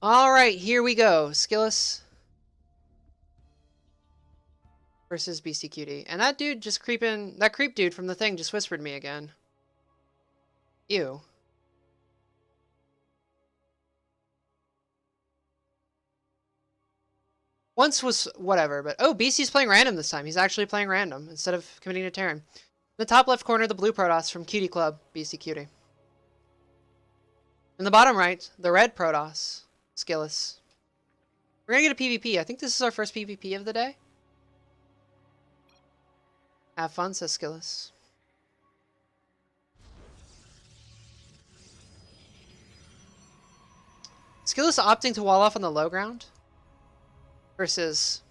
Alright, here we go. SKillous versus Beastyqt. And that dude just creeping, that creep dude from the thing just whispered me again. Ew. Once was whatever, but oh, Beasty's playing random this time. He's actually playing random instead of committing to Terran. In the top left corner, the blue Protoss from Cutie Club, Beastyqt. In the bottom right, the red Protoss, SKillous. We're gonna get a PvP. I think this is our first PvP of the day. Have fun, says SKillous. SKillous opting to wall off on the low ground versus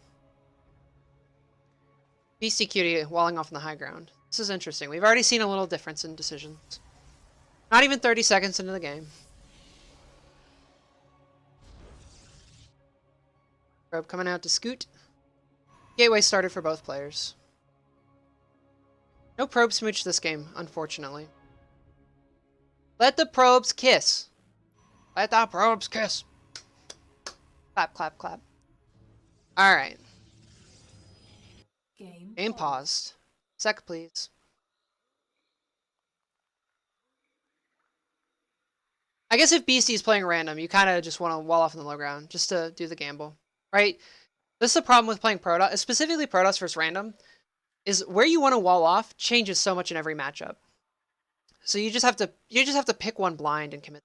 Beastyqt walling off on the high ground. This is interesting. We've already seen a little difference in decisions. Not even 30 seconds into the game. Probe coming out to scoot. Gateway started for both players. No probe smooch this game, unfortunately. Let the probes kiss. Let the probes kiss. Clap, clap, clap. Alright. Game paused. Sec, please. I guess if Beasty's playing random, you kind of just want to wall off in the low ground, just to do the gamble. Right? This is the problem with playing Protoss, specifically Protoss versus random, is where you want to wall off changes so much in every matchup. So you just have to pick one blind and commit.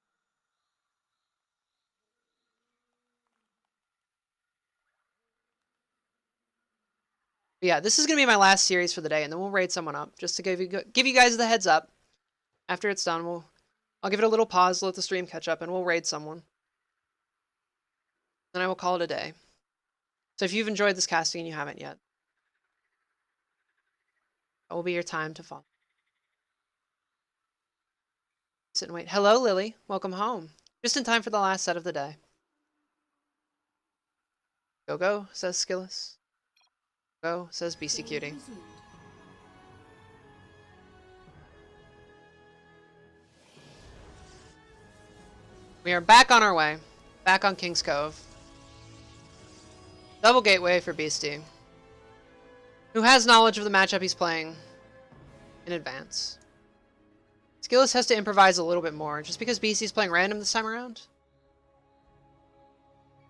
But yeah, this is gonna be my last series for the day, and then we'll raid someone up just to give you guys the heads up. After it's done, I'll give it a little pause, let the stream catch up, and we'll raid someone. Then I will call it a day. So if you've enjoyed this casting and you haven't yet, that will be your time to follow. Sit and wait. Hello, Lily. Welcome home. Just in time for the last set of the day. Go, go, says SKillous. Go, says Beastyqt. We are back on our way. Back on King's Cove. Double gateway for Beasty, who has knowledge of the matchup he's playing in advance. SKillous has to improvise a little bit more, just because Beasty's playing random this time around.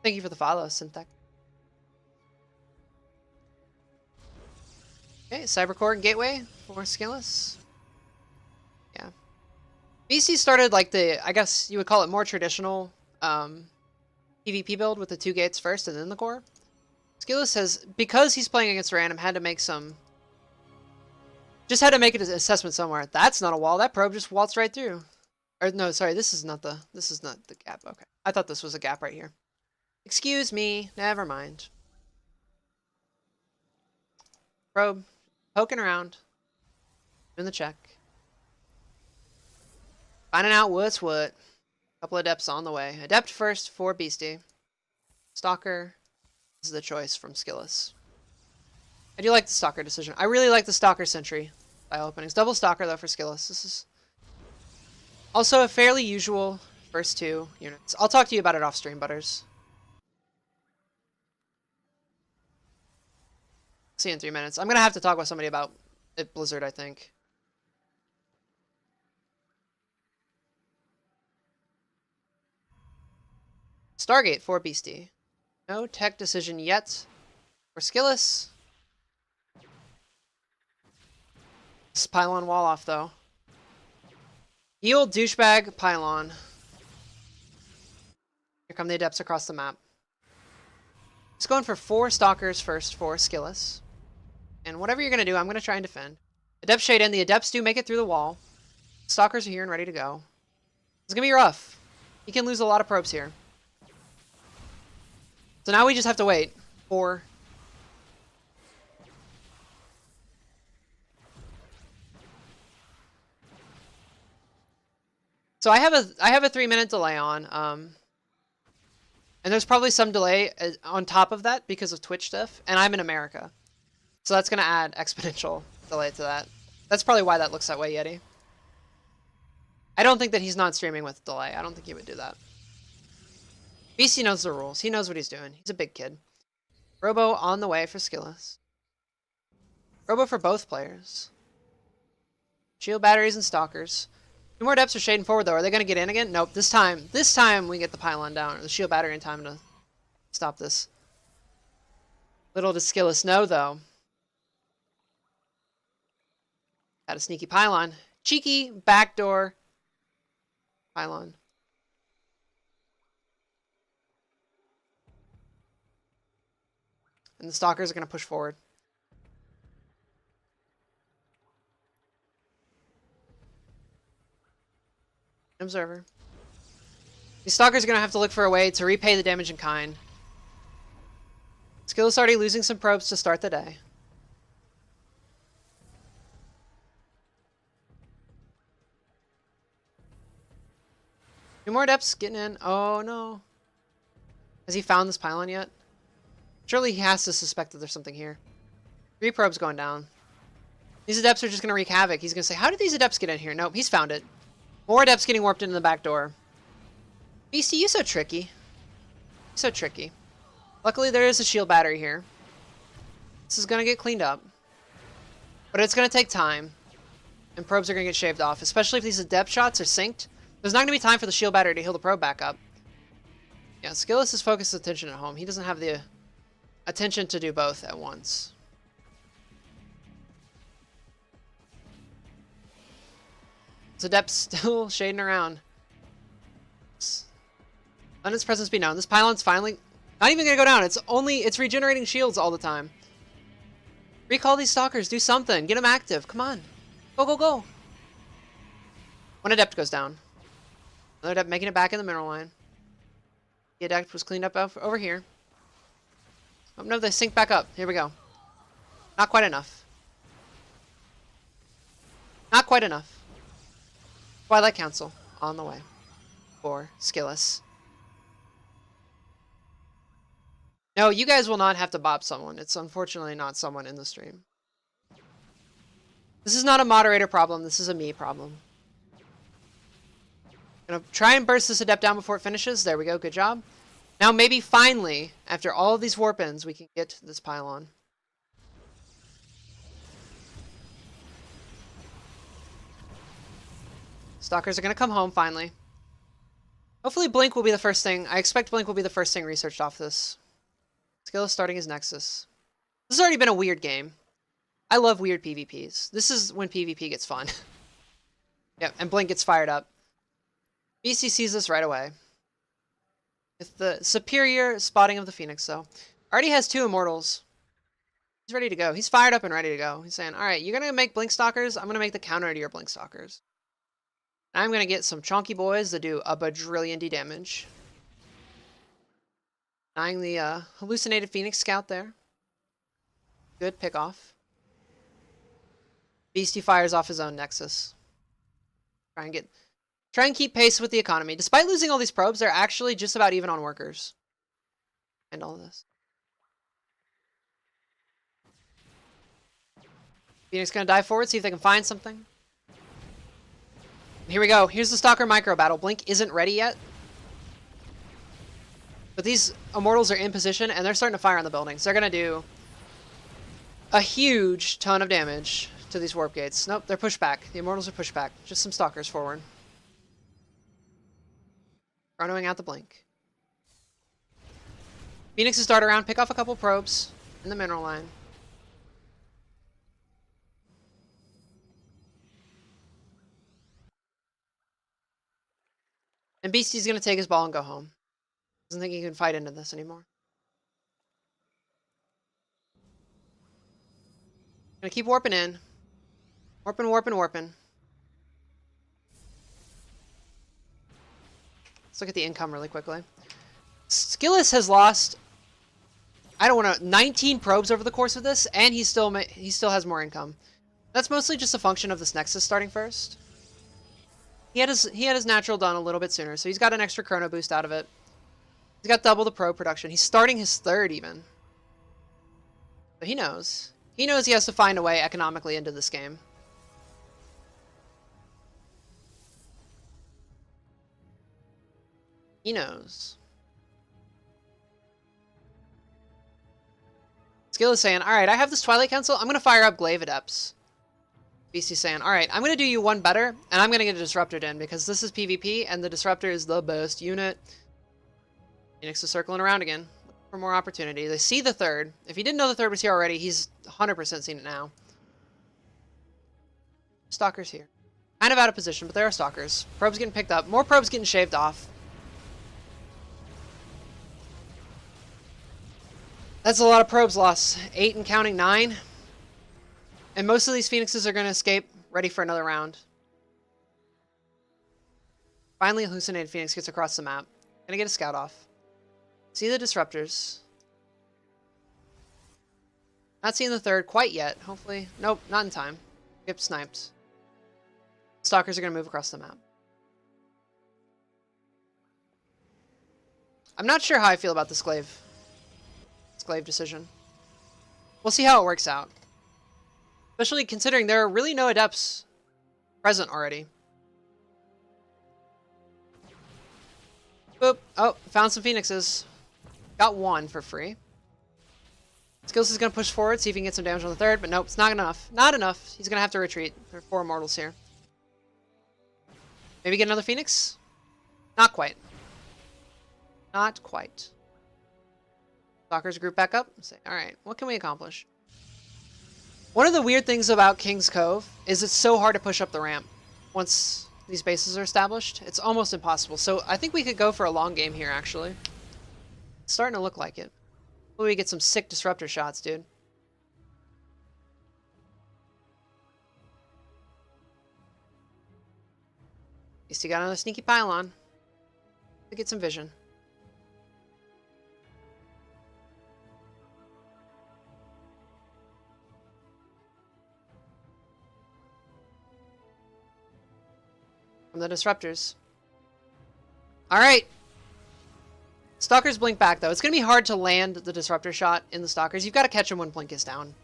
Thank you for the follow, Synthec. Okay, Cybercore and Gateway for SKillous. Yeah. Beasty started like I guess you would call it more traditional PvP build with the 2 gates first and then the core. SKillous has, because he's playing against random, had to make an assessment somewhere. That's not a wall. That probe just waltzed right through. Or no, sorry, this is not the gap. Okay. I thought this was a gap right here. Excuse me. Never mind. Probe. Poking around. Doing the check. Finding out what's what. Couple of adepts on the way. Adept first for Beasty. Stalker. This is the choice from SKillous. I do like the Stalker decision. I really like the Stalker Sentry by openings. Double Stalker though for SKillous. This is also a fairly usual first 2 units. I'll talk to you about it off stream, Butters. See you in 3 minutes. I'm gonna have to talk with somebody about it, Blizzard, I think. Stargate for Beasty. No tech decision yet for SKillous. This pylon wall off though. Heal douchebag pylon. Here come the adepts across the map. Just going for 4 stalkers first for SKillous. And whatever you're gonna do, I'm gonna try and defend. Adept shade in. The adepts do make it through the wall. Stalkers are here and ready to go. It's gonna be rough. He can lose a lot of probes here. So now we just have to wait for So I have a 3-minute delay on and there's probably some delay on top of that because of Twitch stuff, and I'm in America. So that's going to add exponential delay to that. That's probably why that looks that way, Yeti. I don't think that he's not streaming with delay. I don't think he would do that. Beasty knows the rules. He knows what he's doing. He's a big kid. Robo on the way for SKillous. Robo for both players. Shield batteries and stalkers. 2 more depths are shading forward though. Are they going to get in again? Nope. This time we get the pylon down. Or the shield battery in time to stop this. Little does SKillous know though. Got a sneaky pylon. Cheeky backdoor pylon. And the stalkers are going to push forward. Observer. These stalkers are going to have to look for a way to repay the damage in kind. SKillous already losing some probes to start the day. Two more depths getting in. Oh no. Has he found this pylon yet? Surely he has to suspect that there's something here. 3 probes going down. These adepts are just going to wreak havoc. He's going to say, how did these adepts get in here? Nope, he's found it. More adepts getting warped into the back door. Beasty, you so tricky. So tricky. Luckily, there is a shield battery here. This is going to get cleaned up. But it's going to take time. And probes are going to get shaved off. Especially if these adept shots are synced. There's not going to be time for the shield battery to heal the probe back up. Yeah, SKillous is focused attention at home. He doesn't have the attention to do both at once. So Dep's still shading around. Let its presence be known. This pylon's finally not even gonna go down. It's regenerating shields all the time. Recall these stalkers. Do something. Get them active. Come on. Go, go, go. One adept goes down. Another adept making it back in the mineral line. The adept was cleaned up over here. Oh no, they sync back up. Here we go. Not quite enough. Not quite enough. Twilight Council on the way for SKillous. No, you guys will not have to bop someone. It's unfortunately not someone in the stream. This is not a moderator problem. This is a me problem. Gonna try and burst this adept down before it finishes. There we go. Good job. Now maybe finally, after all of these warp-ins, we can get this pylon. Stalkers are going to come home finally. Hopefully Blink will be the first thing. I expect Blink will be the first thing researched off this. SKillous starting his Nexus. This has already been a weird game. I love weird PvPs. This is when PvP gets fun. Yep, and Blink gets fired up. BC sees this right away. With the superior spotting of the Phoenix, though. Already has 2 Immortals. He's ready to go. He's fired up and ready to go. He's saying, alright, you're going to make Blink Stalkers? I'm going to make the counter to your Blink Stalkers. I'm going to get some chunky boys that do a bajillion D damage. Eyeing the hallucinated Phoenix Scout there. Good pick off. Beasty fires off his own Nexus. Try and keep pace with the economy. Despite losing all these probes, they're actually just about even on workers. And all of this. Phoenix going to dive forward, see if they can find something. Here we go. Here's the Stalker micro battle. Blink isn't ready yet. But these Immortals are in position, and they're starting to fire on the buildings. They're going to do a huge ton of damage to these warp gates. Nope, they're pushed back. The Immortals are pushed back. Just some Stalkers forward. Chronoing out the Blink. Phoenixes dart around, pick off a couple probes in the mineral line. And Beasty's going to take his ball and go home. Doesn't think he can fight into this anymore. Gonna keep warping in. Warping, warping, warping. Let's look at the income really quickly. SKillous has lost, I don't want to, 19 probes over the course of this, and he still has more income. That's mostly just a function of this Nexus starting first. He had his natural done a little bit sooner, so he's got an extra chrono boost out of it. He's got double the probe production. He's starting his 3rd even. But he knows. He knows he has to find a way economically into this game. He knows. SKillous saying, alright, I have this Twilight Council. I'm going to fire up Glaive Adepts. Beastyqt saying, alright, I'm going to do you one better, and I'm going to get a Disruptor in, because this is PvP, and the Disruptor is the best unit. Phoenix is circling around again. Looking for more opportunity. They see the third. If he didn't know the third was here already, he's 100% seen it now. Stalkers here. Kind of out of position, but there are Stalkers. Probes getting picked up. More probes getting shaved off. That's a lot of probes lost. 8 and counting 9. And most of these Phoenixes are going to escape, ready for another round. Finally, a hallucinated Phoenix gets across the map. Gonna get a scout off. See the Disruptors. Not seeing the third quite yet. Hopefully. Nope, not in time. Get sniped. Stalkers are going to move across the map. I'm not sure how I feel about this Glaive decision. We'll see how it works out. Especially considering there are really no Adepts present already. Boop. Oh, found some Phoenixes. Got one for free. SKillous is going to push forward, see if he can get some damage on the third, but nope, it's not enough. Not enough. He's going to have to retreat. There are 4 Immortals here. Maybe get another Phoenix? Not quite. Not quite. Stalkers group back up. Say, alright, what can we accomplish? One of the weird things about King's Cove is it's so hard to push up the ramp once these bases are established. It's almost impossible. So I think we could go for a long game here, actually. It's starting to look like it. Hopefully we get some sick Disruptor shots, dude. At least he got another sneaky pylon to get some vision. From the Disruptors. Alright. Stalkers blink back, though. It's going to be hard to land the Disruptor shot in the Stalkers. You've got to catch him when Blink is down.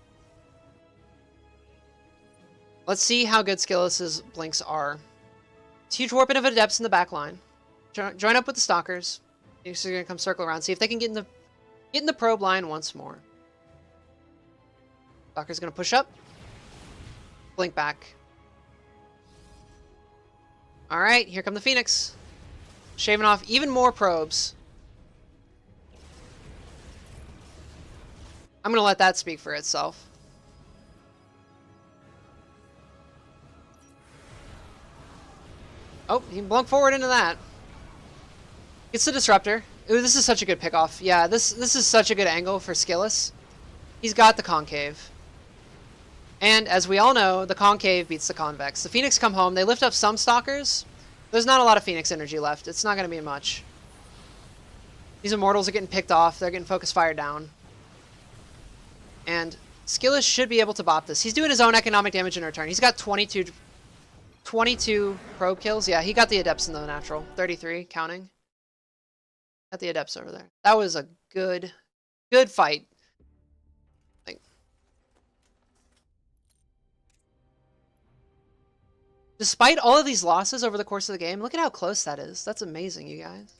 Let's see how good SKillous's blinks are. It's huge warping of Adepts in the back line. Join up with the Stalkers. They're going to come circle around. See if they can get in the probe line once more. Stalker's going to push up. Blink back. Alright, here come the Phoenix. Shaving off even more probes. I'm going to let that speak for itself. Oh, he blunk forward into that. Gets the Disruptor. Ooh, this is such a good pickoff. Yeah, this is such a good angle for SKillos. He's got the Concave. And as we all know, the Concave beats the Convex. The Phoenix come home. They lift up some Stalkers. There's not a lot of Phoenix energy left. It's not going to be much. These Immortals are getting picked off. They're getting focus fired down. And SKillos should be able to bop this. He's doing his own economic damage in return. He's got 22 probe kills. Yeah, he got the Adepts in the natural. 33, counting. Got the Adepts over there. That was a good fight. Like, despite all of these losses over the course of the game, look at how close that is. That's amazing, you guys.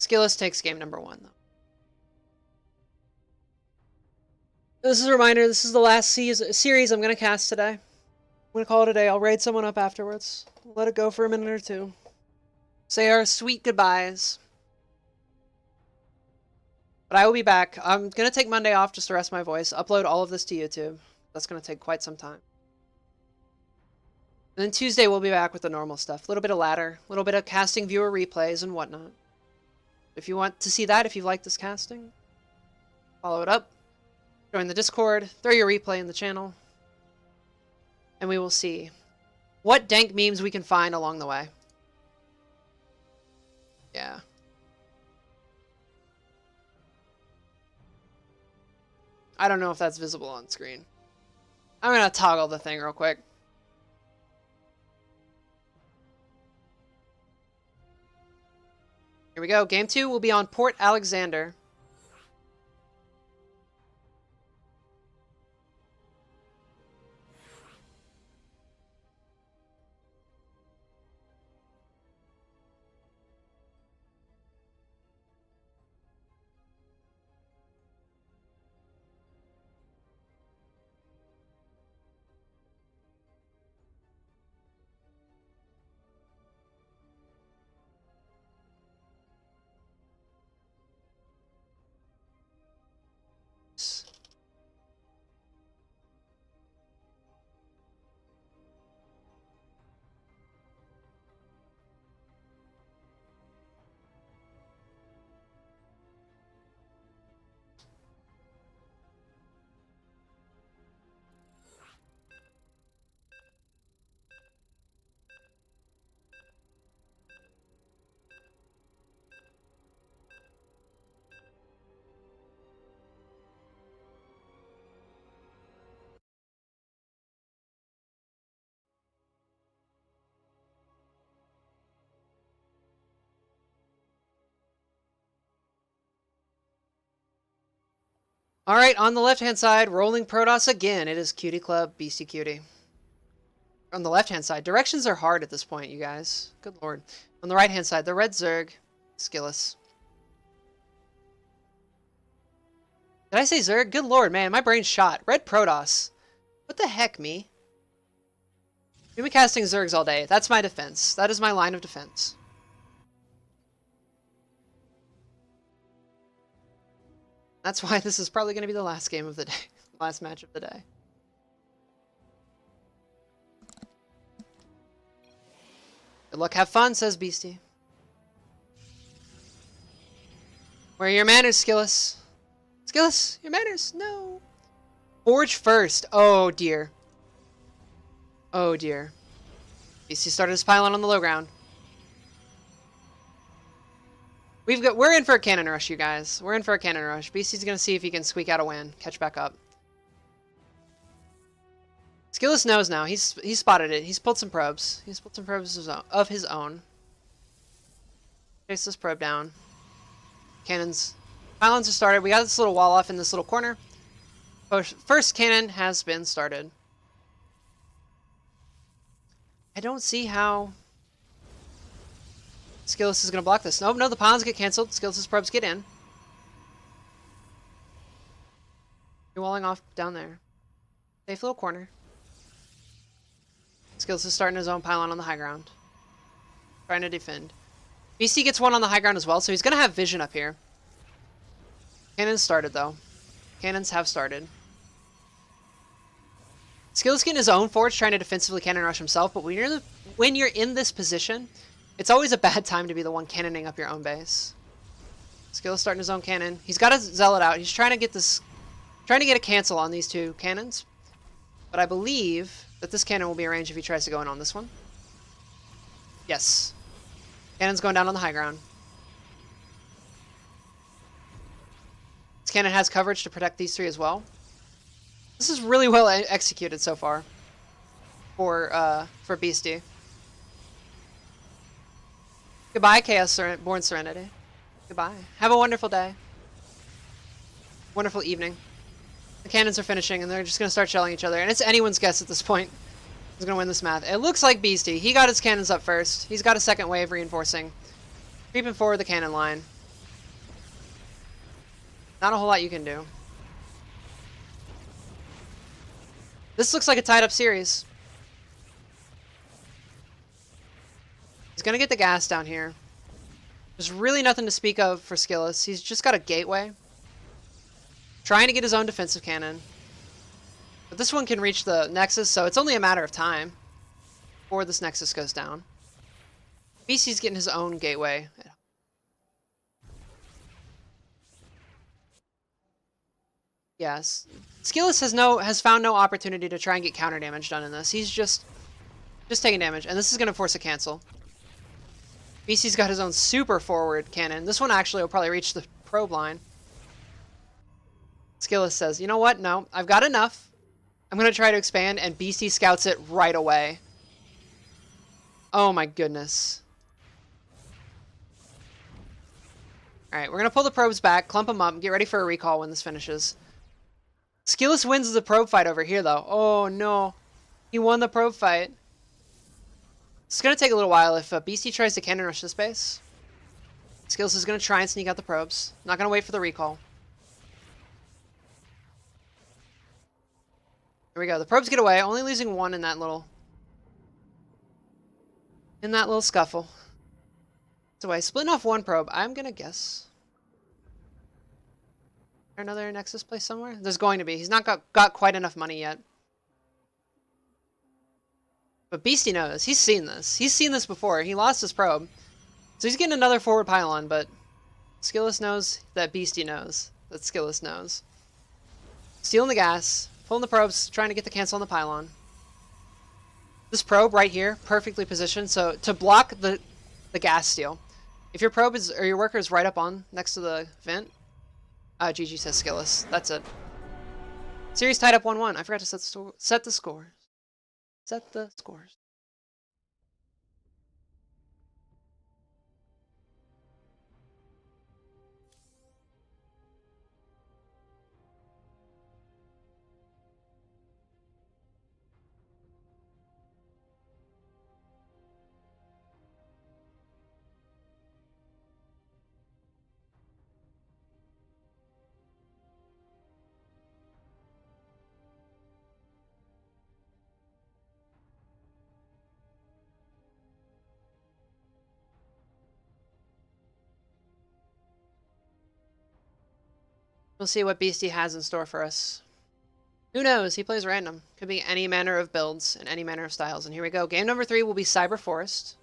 SKillos takes game number 1, though. This is a reminder, this is the last series I'm going to cast today. I'm going to call it a day. I'll raid someone up afterwards. Let it go for a minute or two. Say our sweet goodbyes. But I will be back. I'm going to take Monday off just to rest my voice. Upload all of this to YouTube. That's going to take quite some time. And then Tuesday we'll be back with the normal stuff. A little bit of ladder. A little bit of casting viewer replays and whatnot. If you want to see that, if you like this casting, follow it up. Join the Discord, throw your replay in the channel, and we will see what dank memes we can find along the way. Yeah. I don't know if that's visible on screen. I'm going to toggle the thing real quick. Here we go. Game 2 will be on Port Alexander. All right, on the left-hand side, rolling Protoss again. It is Cutie Club, Beastyqt. On the left-hand side, directions are hard at this point, you guys. Good lord. On the right-hand side, the red Zerg, SKillous. Did I say Zerg? Good lord, man, my brain's shot. Red Protoss. What the heck, me? You've been casting Zergs all day. That's my defense. That is my line of defense. That's why this is probably going to be the last game of the day. Last match of the day. Good luck, have fun, says Beastie. Where are your manners, Skillous? Skillous, your manners, no. Forge first. Oh dear. Oh dear. Beastie started his pylon on the low ground. We're in for a cannon rush, you guys. We're in for a cannon rush. Beastie's gonna see if he can squeak out a win. Catch back up. Skillous knows now. He's spotted it. He's pulled some probes. He's pulled some probes of his own. Chase this probe down. Cannons. Pylons are started. We got this little wall off in this little corner. First cannon has been started. I don't see how Skillous is going to block this. Nope, no, the pylons get cancelled. Skillous' probes get in. You're walling off down there. Safe little corner. Skillous is starting his own pylon on the high ground. Trying to defend. BC gets one on the high ground as well, so he's going to have vision up here. Cannons started, though. Cannons have started. Skillous getting his own forge, trying to defensively cannon rush himself, but when you're in this position, it's always a bad time to be the one cannoning up your own base. Skillous starting his own cannon. He's got a zealot out. He's trying to get a cancel on these two cannons. But I believe that this cannon will be a range if he tries to go in on this one. Yes. Cannon's going down on the high ground. This cannon has coverage to protect these three as well. This is really well executed so far for Beastie. Goodbye, Chaos Born Serenity. Goodbye. Have a wonderful day. Wonderful evening. The cannons are finishing, and they're just going to start shelling each other. And it's anyone's guess at this point who's going to win this math. It looks like Beastie. He got his cannons up first. He's got a second wave reinforcing. Creeping forward the cannon line. Not a whole lot you can do. This looks like a tied-up series. He's going to get the gas down here. There's really nothing to speak of for Skillous. He's just got a gateway. Trying to get his own defensive cannon. But this one can reach the Nexus, so it's only a matter of time before this Nexus goes down. BC's getting his own gateway. Yes. Skillous has found no opportunity to try and get counter damage done in this. He's just taking damage, and this is going to force a cancel. BC's got his own super forward cannon. This one actually will probably reach the probe line. Skillous says, you know what? No, I've got enough. I'm going to try to expand, and BC scouts it right away. Oh my goodness. Alright, we're going to pull the probes back, clump them up, and get ready for a recall when this finishes. Skillous wins the probe fight over here, though. Oh no. He won the probe fight. It's going to take a little while if BC tries to cannon rush this base. Skillous is going to try and sneak out the probes. Not going to wait for the recall. Here we go. The probes get away, only losing one in that little scuffle. It's away. Splitting off one probe. I'm going to guess. Is there another Nexus place somewhere? There's going to be. He's not got quite enough money yet. But Beastie knows. He's seen this. He's seen this before. He lost his probe. So he's getting another forward pylon, but Skillous knows that Beastie knows that Skillous knows. Stealing the gas. Pulling the probes. Trying to get the cancel on the pylon. This probe right here, perfectly positioned. So to block the gas steal. If your probe is, or your worker is right up on next to the vent. GG says Skillous. That's it. Series tied up 1-1. I forgot to set the scores. Set the scores. We'll see what Beastie has in store for us. Who knows? He plays random. Could be any manner of builds and any manner of styles. And here we go. Game number 3 will be Cyber Forest.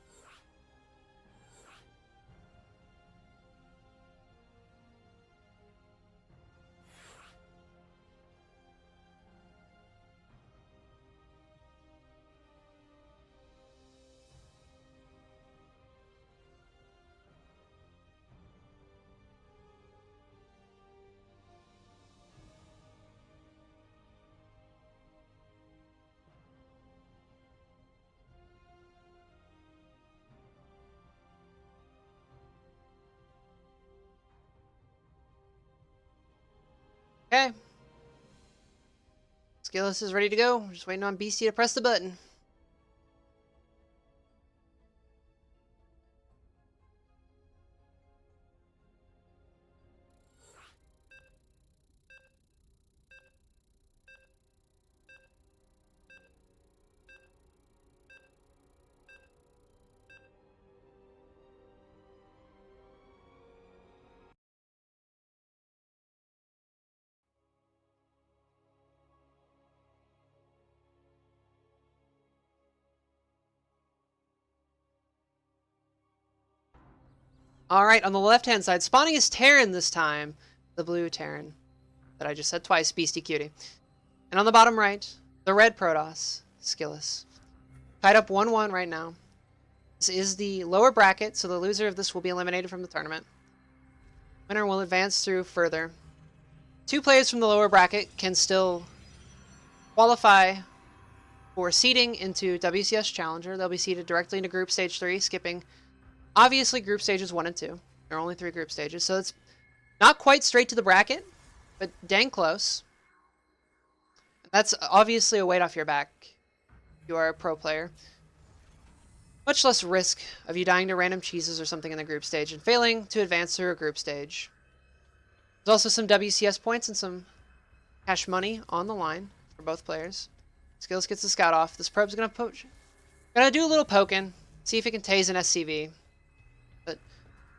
Okay. SKillous is ready to go. We're just waiting on Beastie to press the button. Alright, on the left-hand side, spawning is Terran this time. The blue Terran that I just said twice, Beastyqt. And on the bottom right, the red Protoss, SKillous. Tied up 1-1 right now. This is the lower bracket, so the loser of this will be eliminated from the tournament. Winner will advance through further. 2 players from the lower bracket can still qualify for seeding into WCS Challenger. They'll be seeded directly into Group Stage 3, skipping obviously group stages 1 and 2. There are only 3 group stages, so it's not quite straight to the bracket, but dang close. That's obviously a weight off your back. You are a pro player. Much less risk of you dying to random cheeses or something in the group stage and failing to advance through a group stage. There's also some WCS points and some cash money on the line for both players. SKillous gets the scout off. This probe's gonna do a little poking, see if it can tase an SCV. But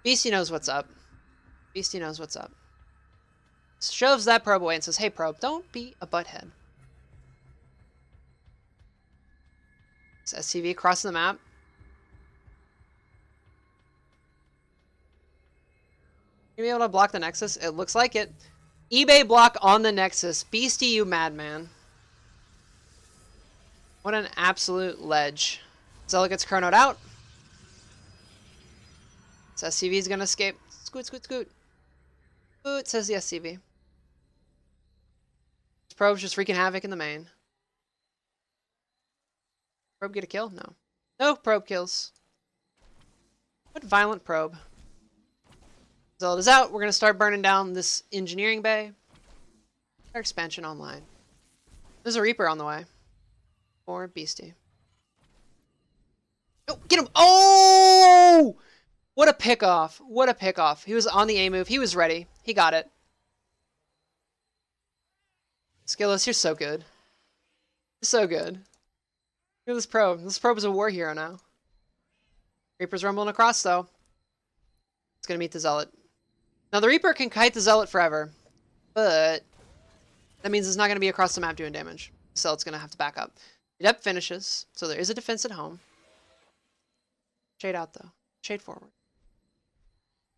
Beastie knows what's up. Beastie knows what's up. Shoves that probe away and says, "Hey probe, don't be a butthead." It's SCV across the map. You be able to block the Nexus? It looks like it. eBay block on the Nexus. Beastie, you madman. What an absolute ledge. Zella gets chronoed out. This SCV is gonna escape. Scoot, scoot, scoot. Scoot, says the SCV. This probe's just wreaking havoc in the main. Probe get a kill? No. No probe kills. What violent probe. Zella's out. We're gonna start burning down this engineering bay. Our expansion online. There's a Reaper on the way. Or Beastie. Oh, get him! Oh! What a pickoff. What a pickoff. He was on the A move. He was ready. He got it. SKillous, you're so good. You're so good. Look at this probe. This probe is a war hero now. Reaper's rumbling across, though. It's going to meet the Zealot. Now, the Reaper can kite the Zealot forever, but that means it's not going to be across the map doing damage. The Zealot's going to have to back up. The Adept finishes, so there is a defense at home. Shade out, though. Shade forward.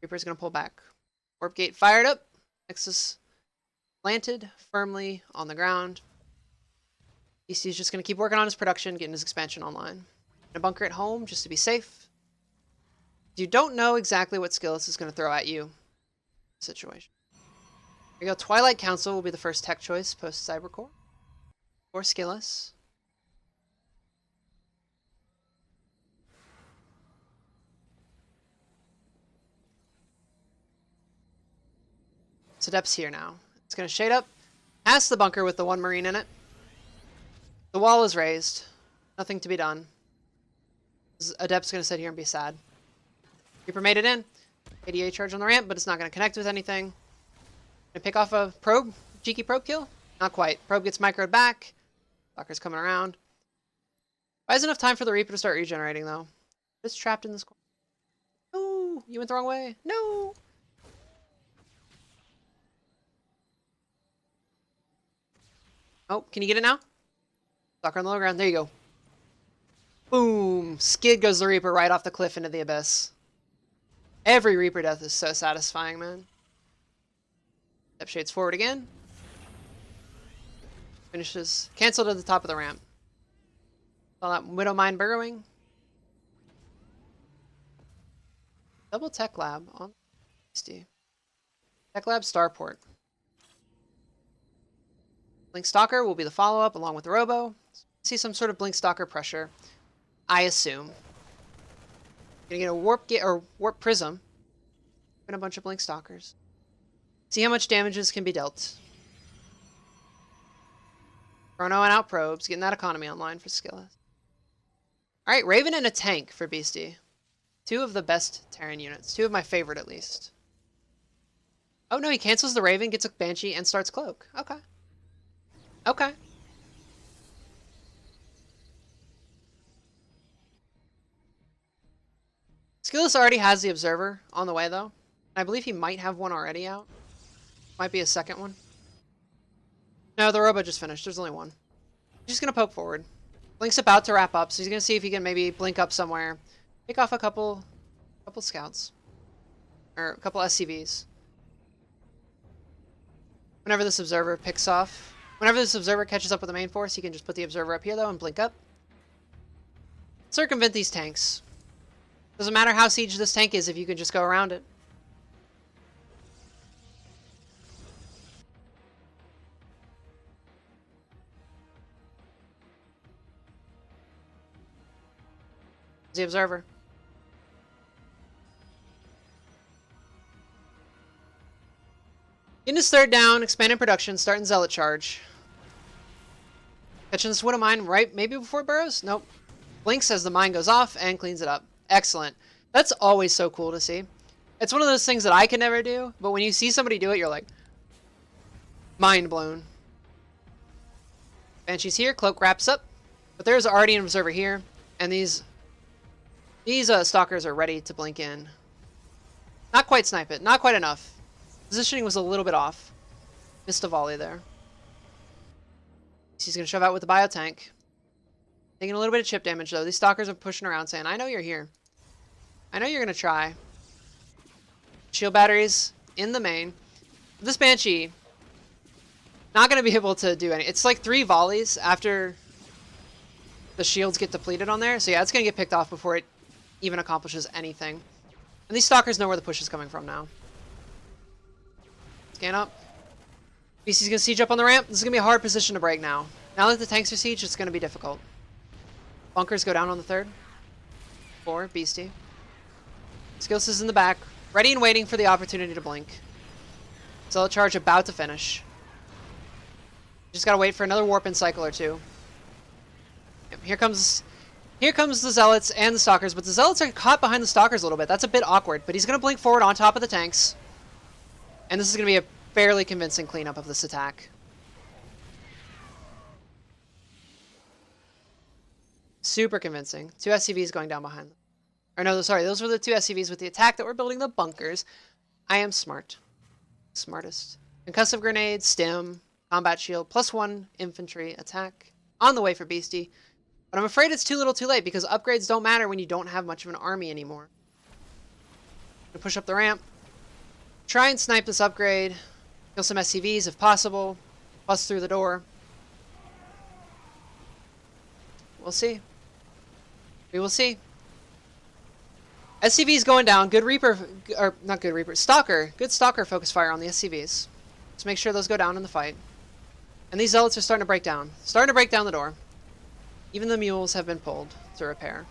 Reaper's going to pull back. Warp gate fired up. Nexus planted firmly on the ground. Beastie's just going to keep working on his production, getting his expansion online. Gonna bunker at home just to be safe. You don't know exactly what SKillous is going to throw at you. Situation. Here we go. Twilight Council will be the first tech choice post Cybercore. Or SKillous. So Adept's here now. It's going to shade up past the bunker with the 1 Marine in it. The wall is raised. Nothing to be done. Adept's going to sit here and be sad. Reaper made it in. ADA charge on the ramp, but it's not going to connect with anything. Gonna pick off a probe. Cheeky probe kill? Not quite. Probe gets microed back. Stalker's coming around. Buys enough time for the Reaper to start regenerating, though. It's trapped in this corner. No! You went the wrong way. No! Oh, can you get it now? Stalker on the low ground. There you go. Boom! Skid goes the Reaper right off the cliff into the abyss. Every Reaper death is so satisfying, man. Step shades forward again. Finishes. Cancel to the top of the ramp. Saw that Widow Mine burrowing. Double Tech Lab on Beasty. Tech Lab Starport. Blink Stalker will be the follow-up along with the Robo. See some sort of Blink Stalker pressure, I assume. Gonna get a warp prism. And a bunch of Blink Stalkers. See how much damages can be dealt. Chrono and out probes, getting that economy online for SKillous. Alright, Raven and a tank for Beasty. Two of the best Terran units. Two of my favorite, at least. Oh no, he cancels the Raven, gets a Banshee, and starts Cloak. Okay. Okay. SKillous already has the Observer on the way, though. I believe he might have one already out. Might be a second one. No, the Robo just finished. There's only one. He's just going to poke forward. Blink's about to wrap up, so he's going to see if he can maybe blink up somewhere. Pick off a couple scouts. Or a couple SCVs. Whenever this Observer catches up with the main force, he can just put the Observer up here, though, and blink up. Circumvent these tanks. Doesn't matter how siege this tank is if you can just go around it. The Observer. Getting his third down, expanding production, starting Zealot charge. Catching this Widow Mine right maybe before it burrows? Nope. Blinks as the mine goes off and cleans it up. Excellent. That's always so cool to see. It's one of those things that I can never do, but when you see somebody do it, you're like, mind blown. Banshee's here, Cloak wraps up, but there's already an Observer here, and these Stalkers are ready to blink in. Not quite snipe it, not quite enough. Positioning was a little bit off. Missed a volley there. He's going to shove out with the Biotank. Taking a little bit of chip damage, though. These Stalkers are pushing around saying, I know you're here. I know you're going to try. Shield batteries in the main. This Banshee, not going to be able to do any. It's like 3 volleys after the shields get depleted on there. So yeah, it's going to get picked off before it even accomplishes anything. And these Stalkers know where the push is coming from now. Scan up. BC's going to siege up on the ramp. This is going to be a hard position to break now. Now that the tanks are sieged, it's going to be difficult. Bunkers go down on the 3rd. 4, Beasty. SKillous is in the back, ready and waiting for the opportunity to blink. Zealot charge about to finish. Just gotta wait for another warp in cycle or 2. Yep, here comes the Zealots and the Stalkers, but the Zealots are caught behind the Stalkers a little bit. That's a bit awkward, but he's gonna blink forward on top of the tanks. And this is gonna be a fairly convincing cleanup of this attack. Super convincing. 2 SCVs going down behind them. Or no, sorry, those were the 2 SCVs with the attack that were building the bunkers. I am smart. Smartest. Concussive grenade, stim, combat shield, +1 infantry attack. On the way for Beasty. But I'm afraid it's too little too late because upgrades don't matter when you don't have much of an army anymore. Gonna push up the ramp. Try and snipe this upgrade. Kill some SCVs if possible. Bust through the door. We'll see. We will see. SCV's going down. Good Reaper, or not good Reaper, Stalker. Good Stalker focus fire on the SCVs. Let's make sure those go down in the fight. And these Zealots are starting to break down. Starting to break down the door. Even the mules have been pulled to repair.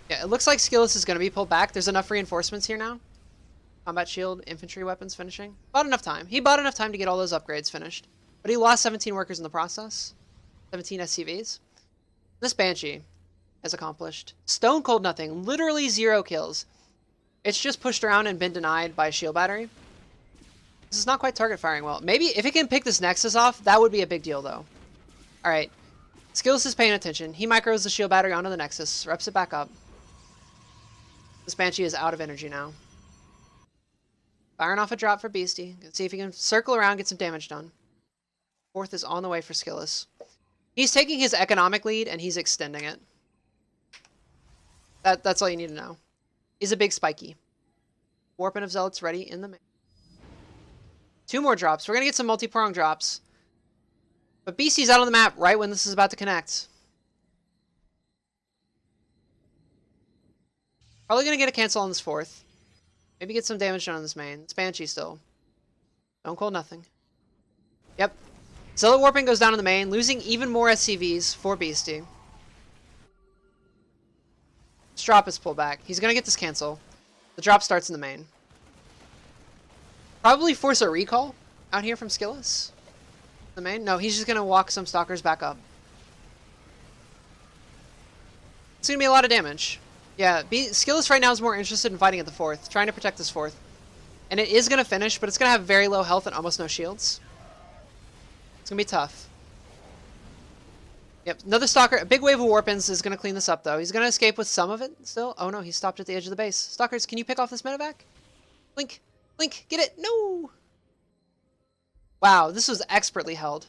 Yeah, it looks like SKillous is going to be pulled back. There's enough reinforcements here now. Combat shield, infantry weapons finishing. Bought enough time. He bought enough time to get all those upgrades finished. But he lost 17 workers in the process. 17 SCVs. This Banshee has accomplished stone cold nothing. Literally 0 kills. It's just pushed around and been denied by a shield battery. This is not quite target firing well. Maybe if it can pick this Nexus off, that would be a big deal though. Alright. SKillous is paying attention. He micros the shield battery onto the Nexus. Reps it back up. This Banshee is out of energy now. Firing off a drop for Beasty. Let's see if he can circle around, get some damage done. Fourth is on the way for SKillous. He's taking his economic lead and he's extending it. That's all you need to know. He's a big spiky. Warping of Zealots ready in the main. 2 more drops. We're going to get some multi-prong drops. But Beasty's out on the map right when this is about to connect. Probably going to get a cancel on this fourth. Maybe get some damage done on this main. It's Banshee still. Don't Cold nothing. Yep. Zealot Warping goes down in the main, losing even more SCVs for Beasty. This drop is pulled back. He's going to get this cancel. The drop starts in the main. Probably force a recall out here from SKillous. The main? No, he's just going to walk some stalkers back up. It's going to be a lot of damage. Yeah, SKillous right now is more interested in fighting at the fourth, trying to protect this fourth. And it is going to finish, but it's going to have very low health and almost no shields. It's going to be tough. Yep, another stalker. A big wave of warpins is going to clean this up, though. He's going to escape with some of it still. Oh, no, he stopped at the edge of the base. Stalkers, can you pick off this medevac? Link, Link, get it. No! Wow, this was expertly held.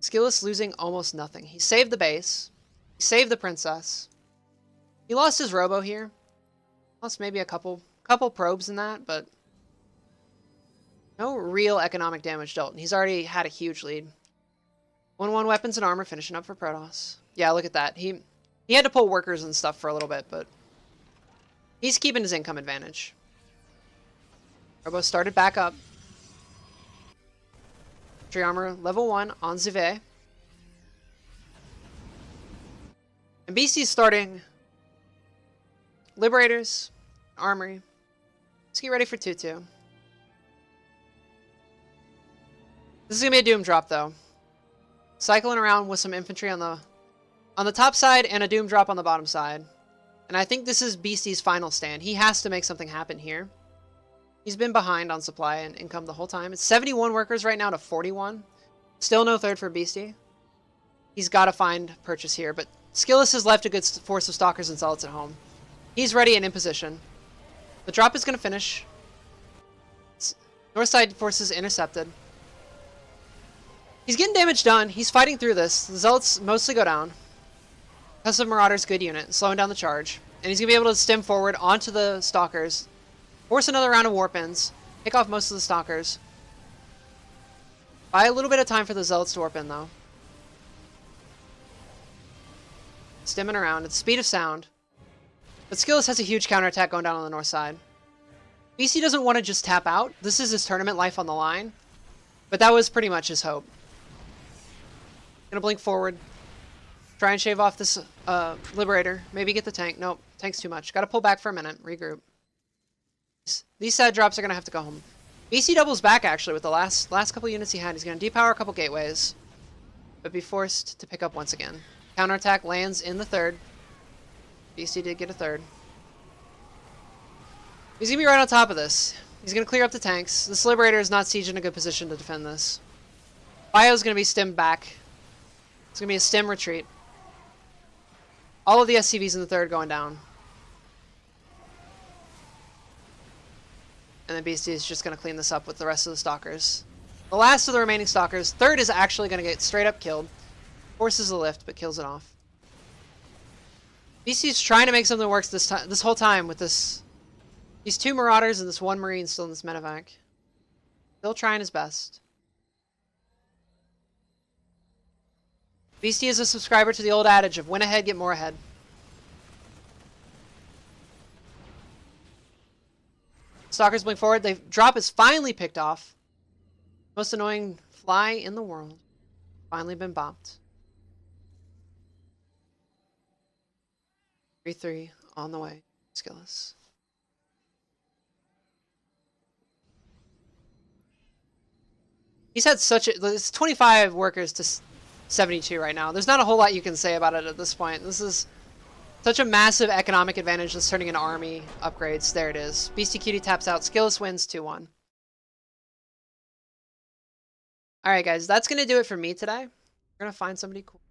SKillous losing almost nothing. He saved the base. He saved the princess. He lost his robo here. Lost maybe a couple probes in that, but no real economic damage dealt. And he's already had a huge lead. 1-1 weapons and armor finishing up for Protoss. Yeah, look at that. He had to pull workers and stuff for a little bit, but he's keeping his income advantage. Robo started back up. Tree armor level 1 on Zive. And Beasty's starting Liberators, Armory. Let's get ready for 2-2. This is going to be a Doom drop, though. Cycling around with some infantry on the top side and a Doom drop on the bottom side. And I think this is Beasty's final stand. He has to make something happen here. He's been behind on supply and income the whole time. It's 71 workers right now to 41. Still no third for Beasty. He's got to find purchase here, but SKillous has left a good force of Stalkers and Zealots at home. He's ready and in position. The drop is going to finish. North side forces intercepted. He's getting damage done. He's fighting through this. The Zealots mostly go down. Custom Marauder's good unit, slowing down the charge. And he's going to be able to stem forward onto the Stalkers. Force another round of Warpins. Pick off most of the Stalkers. Buy a little bit of time for the Zealots to warp in, though. Stemming around at the speed of sound. But SKillous has a huge counterattack going down on the north side. BC doesn't want to just tap out. This is his tournament life on the line. But that was pretty much his hope. Gonna blink forward. Try and shave off this Liberator. Maybe get the tank. Nope, tank's too much. Gotta pull back for a minute. Regroup. These side drops are gonna have to go home. BC doubles back actually with the last couple units he had. He's gonna depower a couple gateways. But be forced to pick up once again. Counterattack lands in the third. BC did get a third. He's gonna be right on top of this. He's gonna clear up the tanks. This Liberator is not siege in a good position to defend this. Bio's gonna be stemmed back. It's gonna be a stem retreat. All of the SCVs in the third going down. And then Beasty is just gonna clean this up with the rest of the Stalkers. The last of the remaining Stalkers. Third is actually gonna get straight up killed. Forces the lift, but kills it off. Beasty's trying to make something work this whole time with these 2 Marauders and this 1 Marine still in this medevac. Still trying his best. Beasty is a subscriber to the old adage of win ahead, get more ahead. Stalkers blink forward. The drop is finally picked off. Most annoying fly in the world. Finally been bopped. 3-3 on the way. SKillous. He's had such a... It's 25 workers to 72 right now. There's not a whole lot you can say about it at this point. This is such a massive economic advantage that's turning into army upgrades. There it is. Beastyqt taps out. SKillous wins 2-1. Alright guys, that's going to do it for me today. We're going to find somebody cool.